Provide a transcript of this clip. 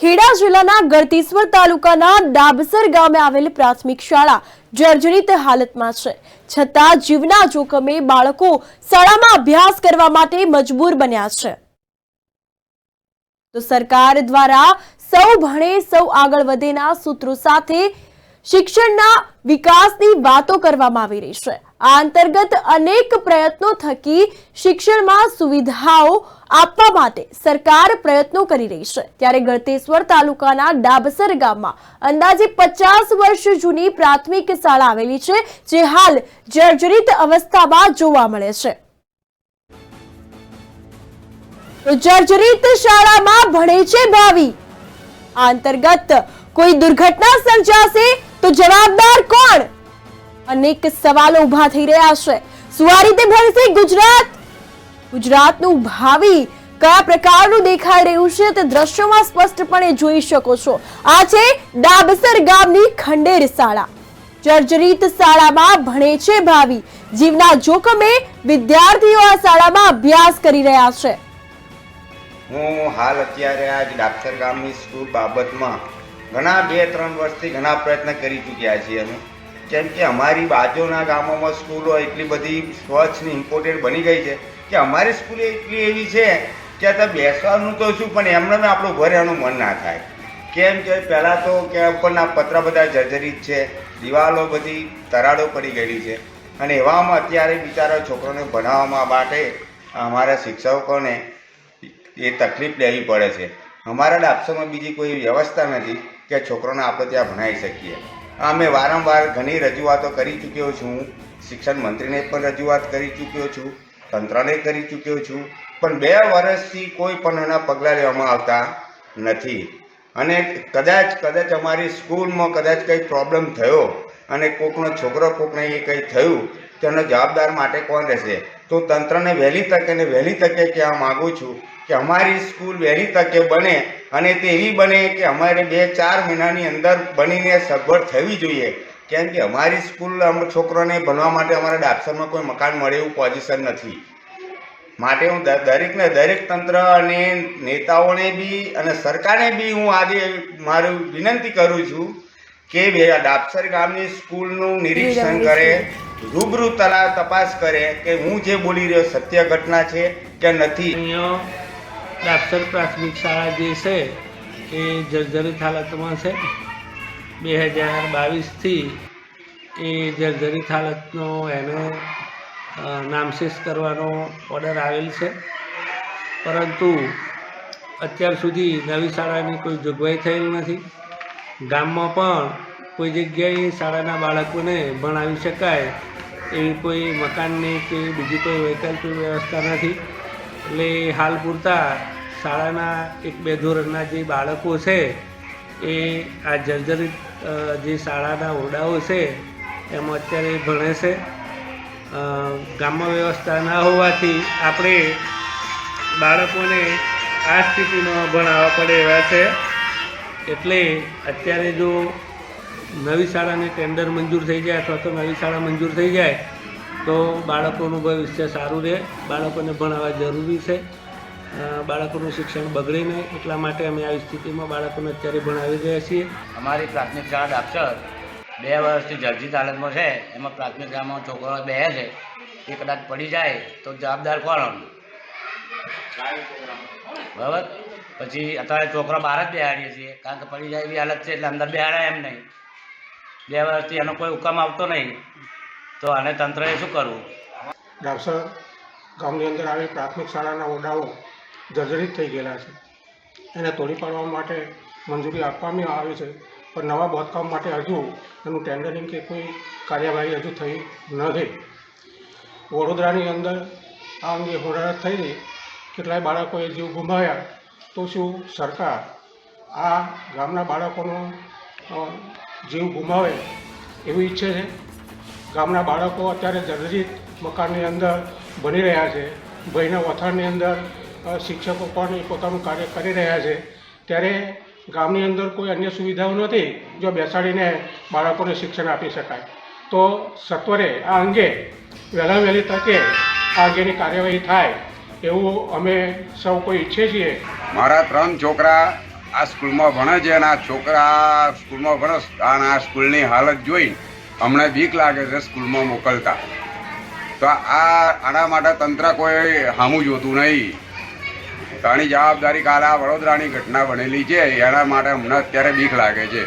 ખેડા જિલ્લાના ગળતેશ્વર તાલુકાના ડાબસર ગામે આવેલ પ્રાથમિક શાળા જર્જરિત હાલતમાં છે, છતાં જીવના જોખમે બાળકો શાળામાં અભ્યાસ કરવા માટે મજબૂર બન્યા છે। તો સરકાર દ્વારા સૌ ભણે સૌ આગળ વધેના સૂત્રો સાથે શિક્ષણના વિકાસની વાતો કરવામાં આવી રહી છે। આ અંતર્ગત અનેક પ્રયત્નો થકી શિક્ષણમાં સુવિધાઓ આપવા માટે સરકાર પ્રયત્નો કરી રહી છે। ત્યારે ગળતેશ્વર તાલુકાના ડાબસર ગામમાં અંદાજે 50 વર્ષ જૂની પ્રાથમિક શાળા આવેલી છે, જે હાલ જર્જરિત અવસ્થામાં જોવા મળે છે। જર્જરિત શાળામાં ભણે છે ભાવિ। આ અંતર્ગત કોઈ દુર્ઘટના સર્જાશે તો જવાબદાર કોણ? અનેક સવાલો ઉભા થઈ રહ્યા છે। શું આ રીતે ભણશે ગુજરાત? ગુજરાતનું ભાવિ કયા પ્રકારનું દેખાઈ રહ્યું છે તે દ્રશ્યોમાં સ્પષ્ટપણે જોઈ શકો છો। આ છે ડાબસર ગામની ખંડેર શાળા। જર્જરિત શાળામાં ભણે છે ભાવિ। જીવના જોખમે વિદ્યાર્થીઓ આ શાળામાં અભ્યાસ કરી રહ્યા છે। હું હાલ અત્યારે આ ડાબસર ગામની સ્કૂલ બાબતમાં ઘણા 2-3 વર્ષથી ઘણા પ્રયત્ન કરી ચૂક્યા છીએ અમે, કેમ કે અમારી બાજુના ગામોમાં સ્કૂલો એટલી બધી સ્વચ્છ ને ઇમ્પોર્ટન્ટ બની ગઈ છે કે અમારી સ્કૂલ એટલી એવી છે કે ત્યાં બેસવાનું તો શું પણ એમને આપણું ઉભા રહેવાનું મન ના થાય, કેમ કે પહેલાં તો કે ઉપરના પતરા બધા જર્જરિત છે, દિવાલો બધી તરાડો પડી ગયેલી છે, અને એવામાં અત્યારે બિચારા છોકરોને ભણાવવા માટે અમારા શિક્ષકોને એ તકલીફ લેવી પડે છે। અમારા ડાબસરમાં બીજી કોઈ વ્યવસ્થા નથી કે છોકરોને આપણે ત્યાં ભણાવી શકીએ। અમે વારંવાર ઘણી રજૂઆતો કરી ચૂક્યો છું, શિક્ષણ મંત્રીને પણ રજૂઆત કરી ચૂક્યો છું, તંત્રને કરી ચૂક્યો છું, પણ 2 વર્ષથી કોઈ પણ એના પગલાં લેવામાં આવતા નથી। અને કદાચ અમારી સ્કૂલમાં કદાચ કંઈ પ્રોબ્લેમ થયો અને કોઈકનો છોકરો કોઈકને એ કંઈ થયું તેનો જવાબદાર માટે કોણ રહેશે? તો તંત્રને વહેલી તકે કહેવા માગું છું કે અમારી સ્કૂલ વહેલી તકે બને, અને તે એવી બને કે અમારે 2-4 મહિનાની અંદર બનીને સગવડ થવી જોઈએ, કેમ કે અમારી સ્કૂલ છોકરોને ભણવા માટે અમારા ડાબસરમાં કોઈ મકાન મળે એવું પોઝિશન નથી। માટે હું દરેક તંત્ર અને નેતાઓને બી અને સરકારને બી હું આજે મારું વિનંતી કરું છું કે ડાબસર ગામની સ્કૂલનું નિરીક્ષણ કરે, રૂબરૂ તપાસ કરે કે હું જે બોલી રહ્યો સત્ય ઘટના છે કે નથી। ડાબસર પ્રાથમિક શાળા જે છે એ જર્જરિત હાલતમાં છે। 2022થી એ જર્જરિત હાલતનો એને નામશેષ કરવાનો ઓર્ડર આવેલ છે, પરંતુ અત્યાર સુધી નવી શાળાની કોઈ જોગવાઈ થયેલ નથી। ગામમાં પણ કોઈ જગ્યાએ શાળાના બાળકોને ભણાવી શકાય એવી કોઈ મકાનની કે બીજી કોઈ વૈકલ્પિક વ્યવસ્થા નથી। એટલે હાલ પૂરતા શાળાના 1-2 ધોરણના જે બાળકો છે એ આ જર્જરિત જે શાળાના ઓરડાઓ છે એમાં અત્યારે ભણે છે। ગામમાં વ્યવસ્થા ના હોવાથી આપણે બાળકોને આ સ્થિતિમાં ભણાવવા પડે એવા છે। એટલે અત્યારે જો નવી શાળાને ટેન્ડર મંજૂર થઈ જાય અથવા તો નવી શાળા મંજૂર થઈ જાય તો બાળકોનું ભવિષ્ય સારું રહે, બાળકોને ભણાવવા જરૂરી છે। બાળકોનું શિક્ષણ બગડે નહીં, એટલા માટે અમે આવી સ્થિતિમાં બાળકોને અત્યારે ભણાવી રહ્યા છીએ। અમારી પ્રાથમિક શાળા ડાબસર 2 વર્ષથી જર્જરિત હાલતમાં છે। એમાં પ્રાથમિક શાળામાં છોકરો બેસે છે, એ કદાચ પડી જાય તો જવાબદાર કોણ? બરાબર। પછી અત્યારે છોકરા બહાર જ બેહાડીએ છીએ, કારણ કે પડી જાય એવી હાલત છે, એટલે અંદર બેહાડાય એમ નહીં। 2 વર્ષથી એનો કોઈ હુકમ આવતો નહીં, તો આને તંત્રએ શું કરવું? ડાબસર ગામની અંદર આવેલી પ્રાથમિક શાળાના ઓરડાઓ જર્જરિત થઈ ગયેલા છે, એને તોડી પાડવા માટે મંજૂરી આપવામાં આવે છે, પણ નવા બાંધકામ માટે હજુ એનું ટેન્ડરિંગ કે કોઈ કાર્યવાહી હજુ થઈ નથી। વડોદરાની અંદર આ અંગે હોનારત થઈ, કેટલાય બાળકોએ જીવ ગુમાવ્યા, તો શું સરકાર આ ગામના બાળકોનો જીવ ગુમાવે એવું ઈચ્છે છે? ગામના બાળકો અત્યારે જર્જરિત મકાનની અંદર બની રહ્યા છે, ભયના વથાણની અંદર શિક્ષકો પણ પોતાનું કાર્ય કરી રહ્યા છે, ત્યારે ગામની અંદર કોઈ અન્ય સુવિધાઓ નથી જો બેસાડીને બાળકોને શિક્ષણ આપી શકાય। તો સત્વરે આ અંગે વહેલી તકે આ અંગેની કાર્યવાહી થાય એવું અમે સૌ કોઈ ઈચ્છીએ છીએ। મારા 3 છોકરા આ સ્કૂલમાં ભણે છે અને આ છોકરા આ સ્કૂલમાં ભણે અને આ સ્કૂલની હાલત જોઈ અમને બીક લાગે છે સ્કૂલમાં મોકલતા. તો આના માટે તંત્ર કોઈ સામું જોતું નહીં. તો આની જવાબદારી કાલે આ વડોદરાની ઘટના બનેલી છે એના માટે અમને અત્યારે બીક લાગે છે.